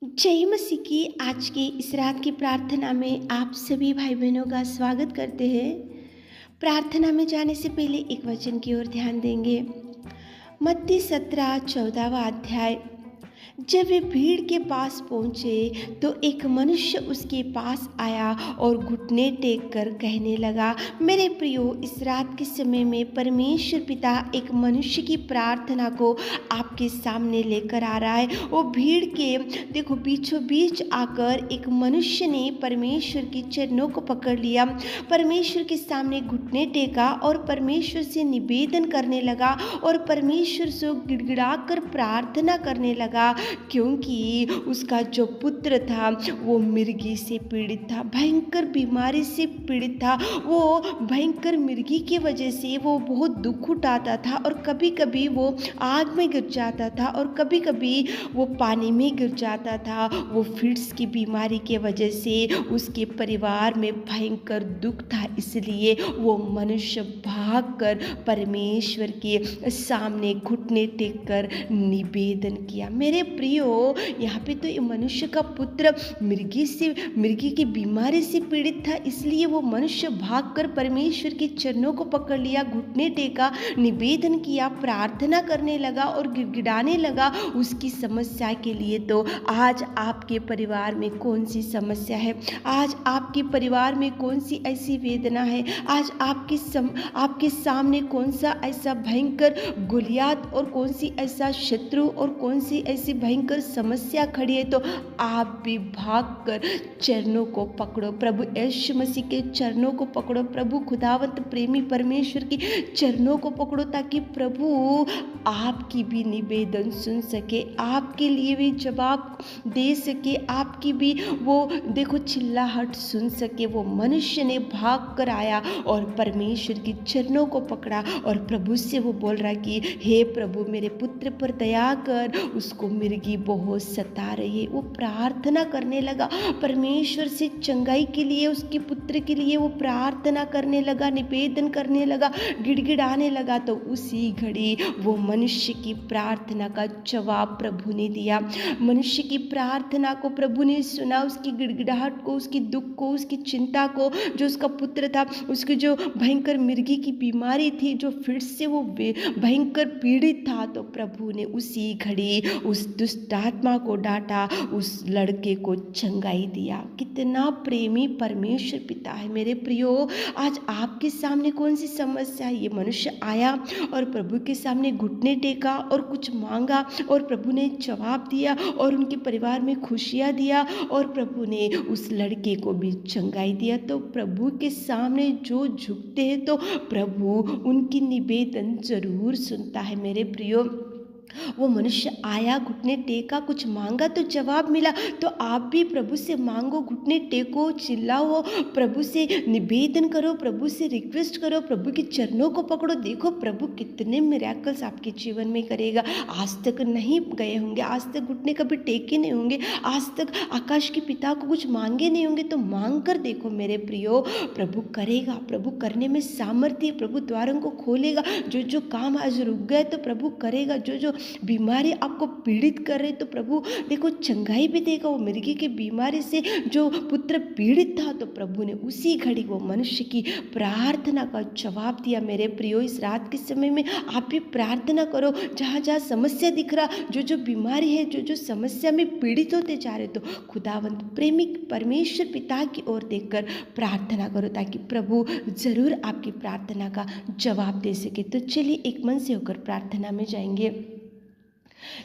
जय मसीह की आज की इस रात की प्रार्थना में आप सभी भाई बहनों का स्वागत करते हैं। प्रार्थना में जाने से पहले एक वचन की ओर ध्यान देंगे। मत्ती 17-14 अध्याय। जब वे भीड़ के पास पहुँचे तो एक मनुष्य उसके पास आया और घुटने टेक कर कहने लगा, मेरे प्रियो, इस रात के समय में परमेश्वर पिता एक मनुष्य की प्रार्थना को आपके सामने लेकर आ रहा है। वो भीड़ के देखो बीचों बीच आकर एक मनुष्य ने परमेश्वर के चरणों को पकड़ लिया, परमेश्वर के सामने घुटने टेका और परमेश्वर से निवेदन करने लगा और परमेश्वर से गिड़गिड़ा कर प्रार्थना करने लगा, क्योंकि उसका जो पुत्र था वो मिर्गी से पीड़ित था, भयंकर बीमारी से पीड़ित था। वो भयंकर मिर्गी की वजह से वो बहुत दुख उठाता था और कभी कभी वो आग में गिर जाता था और कभी कभी वो पानी में गिर जाता था। वो फिट्स की बीमारी के वजह से उसके परिवार में भयंकर दुख था, इसलिए वो मनुष्य भागकर परमेश्वर के सामने घुटने टेक कर निवेदन किया। मेरे प्रियो, यहाँ पे तो ये मनुष्य का पुत्र मिर्गी की बीमारी से पीड़ित था, इसलिए वो मनुष्य भागकर परमेश्वर के चरणों को पकड़ लिया, घुटने टेका, निवेदन किया, प्रार्थना करने लगा और गिड़गिड़ाने लगा उसकी समस्या के लिए। तो आज आपके परिवार में कौन सी समस्या है? आज आपके परिवार में कौन सी ऐसी वेदना है? आज आपके सामने कौन सा ऐसा भयंकर गुलियात और कौन सी ऐसा शत्रु और कौन सी ऐसी भयंकर समस्या खड़ी है? तो आप भी भागकर चरणों को पकड़ो, प्रभु यीशु मसीह के चरणों को पकड़ो, प्रभु खुदावंत प्रेमी परमेश्वर की चरणों को पकड़ो, ताकि प्रभु आपकी भी निवेदन सुन सके, आपके लिए भी जवाब दे सके, आपकी भी वो देखो चिल्लाहट सुन सके। वो मनुष्य ने भाग कर आया और परमेश्वर के चरणों को पकड़ा और प्रभु से वो बोल रहा कि हे प्रभु, मेरे पुत्र पर दया कर, उसको मिर्गी बहुत सता रही है। वो प्रार्थना करने लगा परमेश्वर से चंगाई के लिए, उसके पुत्र के लिए वो प्रार्थना करने लगा, निवेदन करने लगा, गिड़गिड़ाने लगा। तो उसी घड़ी वो मनुष्य की प्रार्थना का जवाब प्रभु ने दिया। मनुष्य की प्रार्थना को प्रभु ने सुना, उसकी गिड़गिड़ाहट को, उसकी दुख को, उसकी चिंता को। जो उसका पुत्र था, उसकी जो भयंकर मिर्गी की बीमारी थी, जो फिर से वो भयंकर पीड़ित था, तो प्रभु ने उसी घड़ी उस दुष्ट आत्मा को डांटा, उस लड़के को चंगाई दिया। कितना प्रेमी परमेश्वर पिता है। मेरे प्रियो, आज आपके सामने कौन सी समस्या है? ये मनुष्य आया और प्रभु के सामने घुटने टेका और कुछ मांगा और प्रभु ने जवाब दिया और उनके परिवार में खुशियाँ दिया और प्रभु ने उस लड़के को भी चंगाई दिया। तो प्रभु के सामने जो झुकते हैं तो प्रभु उनकी निवेदन जरूर सुनता है। मेरे प्रियो, वो मनुष्य आया, घुटने टेका, कुछ मांगा तो जवाब मिला। तो आप भी प्रभु से मांगो, घुटने टेको, चिल्लाओ, प्रभु से निवेदन करो, प्रभु से रिक्वेस्ट करो, प्रभु के चरणों को पकड़ो। देखो प्रभु कितने मिरेकल्स आपके जीवन में करेगा। आज तक नहीं गए होंगे, आज तक घुटने कभी टेके नहीं होंगे, आज तक आकाश के पिता को कुछ मांगे नहीं होंगे, तो मांग कर देखो मेरे प्रियो, प्रभु करेगा। प्रभु करने में सामर्थ्य, प्रभु द्वारों को खोलेगा। जो जो काम आज रुक गए तो प्रभु करेगा। जो जो बीमारी आपको पीड़ित कर रहे तो प्रभु देखो चंगाई भी देगा। वो मिर्गी की बीमारी से जो पुत्र पीड़ित था, तो प्रभु ने उसी घड़ी वो मनुष्य की प्रार्थना का जवाब दिया। मेरे प्रियो, इस रात के समय में आप भी प्रार्थना करो। जहाँ जहाँ समस्या दिख रहा, जो जो बीमारी है, जो जो समस्या में पीड़ित होते जा रहे, तो खुदावंत प्रेमी परमेश्वर पिता की ओर देखकर प्रार्थना करो, ताकि प्रभु जरूर आपकी प्रार्थना का जवाब दे सके। तो चलिए एक मन से होकर प्रार्थना में जाएंगे।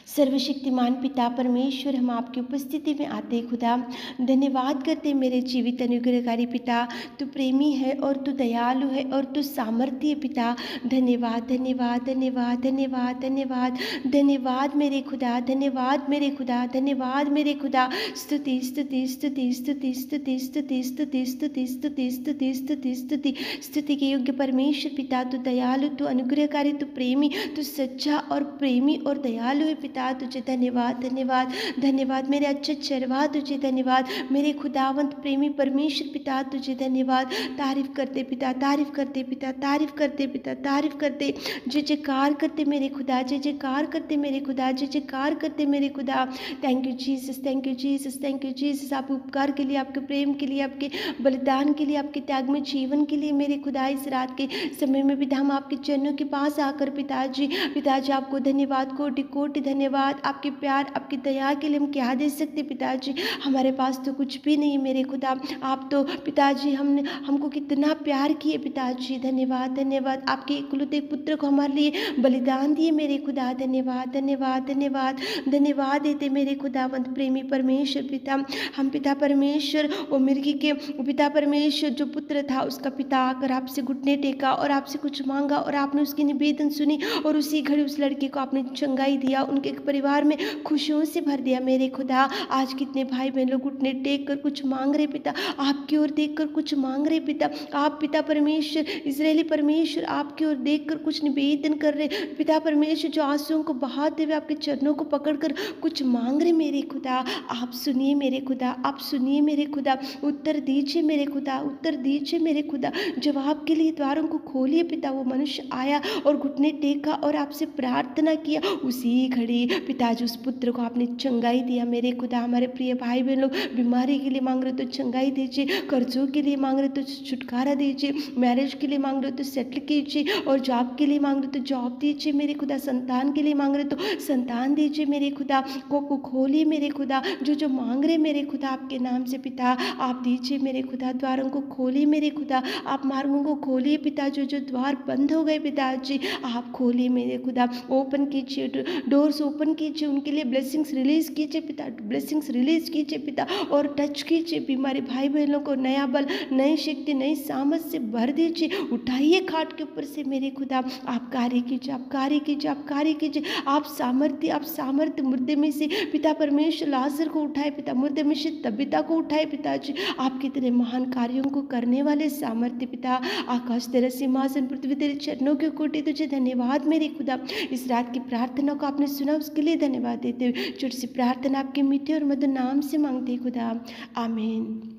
सर्वशक्तिमान पिता परमेश्वर, हम आपकी उपस्थिति में आते खुदा धन्यवाद करते मेरे जीवित अनुग्रहकारी पिता। तू प्रेमी है और तू दयालु है और तू सामर्थ्य पिता। धन्यवाद धन्यवाद धन्यवाद धन्यवाद धन्यवाद धन्यवाद मेरे खुदा, धन्यवाद मेरे खुदा, धन्यवाद मेरे खुदा। स्तुति स्तुति स्तुति स्तुति स्तुति स्तुति स्तुति स्तुति स्तुति स्तुति स्तुति स्तुति स्तुति के योग्य परमेश्वर पिता। तू दयालु, तू अनुग्रहकारी, तू प्रेमी, तू सच्चा और प्रेमी और दयालु हुए पिता तुझे धन्यवाद धन्यवाद धन्यवाद। मेरे अच्छे चरवाह तुझे धन्यवाद। मेरे खुदावंत प्रेमी परमेश्वर पिता तुझे धन्यवाद। तारीफ करते पिता, तारीफ करते पिता, तारीफ करते पिता, तारीफ करते। जय जयकार करते मेरे खुदा, जय जयकार करते मेरे खुदा, जय जयकार करते मेरे खुदा। Thank you Jesus, thank you Jesus, thank you Jesus. आपके उपकार के लिए, आपके प्रेम के लिए, आपके बलिदान के लिए, आपके त्याग में जीवन के लिए मेरे खुदा इस रात के समय में पिता हम आपके चरणों के पास आकर पिताजी आपको धन्यवाद, कोटि कोटि धन्यवाद। आपके प्यार, आपकी दया के लिए हम क्या दे सकते पिताजी, हमारे पास तो कुछ भी नहीं मेरे खुदा। आप तो पिताजी हमको कितना प्यार किए पिताजी, धन्यवाद धन्यवाद। आपके इकलौते पुत्र को हमारे लिए बलिदान दिए मेरे खुदा, धन्यवाद धन्यवाद धन्यवाद धन्यवाद देते मेरे खुदावंत प्रेमी परमेश्वर पिता। हम पिता परमेश्वर और मिर्गी के पिता परमेश्वर जो पुत्र था उसका पिता आकर आपसे घुटने टेका और आपसे कुछ मांगा और आपने उसकी निवेदन सुनी और उसी घड़ी उस लड़के को आपने चंगाई दिया, उनके परिवार में खुशियों से भर दिया मेरे खुदा। आज कितने भाई बहन लोग घुटने टेक कर कुछ मांग रहे पिता, आपकी ओर देख कर कुछ मांग रहे पिता। आप पिता परमेश्वर, इजरायली परमेश्वर आपकी ओर देख कर कुछ निवेदन कर रहे पिता परमेश्वर, जो आंसुओं को बहाते हुए आपके चरणों को पकड़कर कुछ मांग रहे मेरे खुदा। आप सुनिए मेरे खुदा, आप सुनिए मेरे खुदा, उत्तर दीजिए मेरे खुदा, उत्तर दीजिए मेरे खुदा। जवाब के लिए द्वारों को खोलिए पिता। वो मनुष्य आया और घुटने टेका और आपसे प्रार्थना किया, उसी घड़ी पिताजी उस पुत्र को आपने चंगाई दिया मेरे खुदा। हमारे प्रिय भाई बहन लोग बीमारी के लिए मांग रहे तो चंगाई दीजिए, कर्जों के लिए मांग रहे तो छुटकारा दीजिए, मैरिज के लिए मांग रहे तो सेटल कीजिए, और जॉब के लिए मांग रहे तो जॉब दीजिए मेरे खुदा। संतान के लिए मांग रहे तो संतान दीजिए मेरे खुदा। को खोलिए मेरे खुदा, जो मांग रहे मेरे खुदा आपके नाम से पिता आप दीजिए मेरे खुदा। द्वारों को खोलिए मेरे खुदा, आप मार्गों को खोलिए पिता। जो द्वार बंद हो गए पिताजी आप खोलिए मेरे खुदा, ओपन कीजिए, डोर्स ओपन कीजिए, उनके लिए ब्लेसिंग्स रिलीज कीजिए पिता, ब्लेसिंग्स रिलीज कीजिए पिता, और टच कीजिए बीमारी भाई बहनों को, नया बल, नई शक्ति, नई सामर्थ से भर दीजिए। उठाइए खाट के ऊपर से मेरे खुदा, आप कार्य कीजिए, आप कार्य कीजिए, आप कार्य कीजिए। आप सामर्थ्य मुर्दे में से पिता परमेश्वर लाजर को उठाए पिता, मुर्दे में से तबीता को उठाए पिताजी। आप कितने महान कार्यों को करने वाले सामर्थ्य पिता। आकाश तेरा सिंहासन, पृथ्वी तेरे चरणों की कोटि, तुझे धन्यवाद मेरे खुदा। इस रात की प्रार्थना को आपने सुना उसके लिए धन्यवाद देते हुए छोटी सी प्रार्थना आपके मीठे और मधुर नाम से मांगते खुदा, आमीन।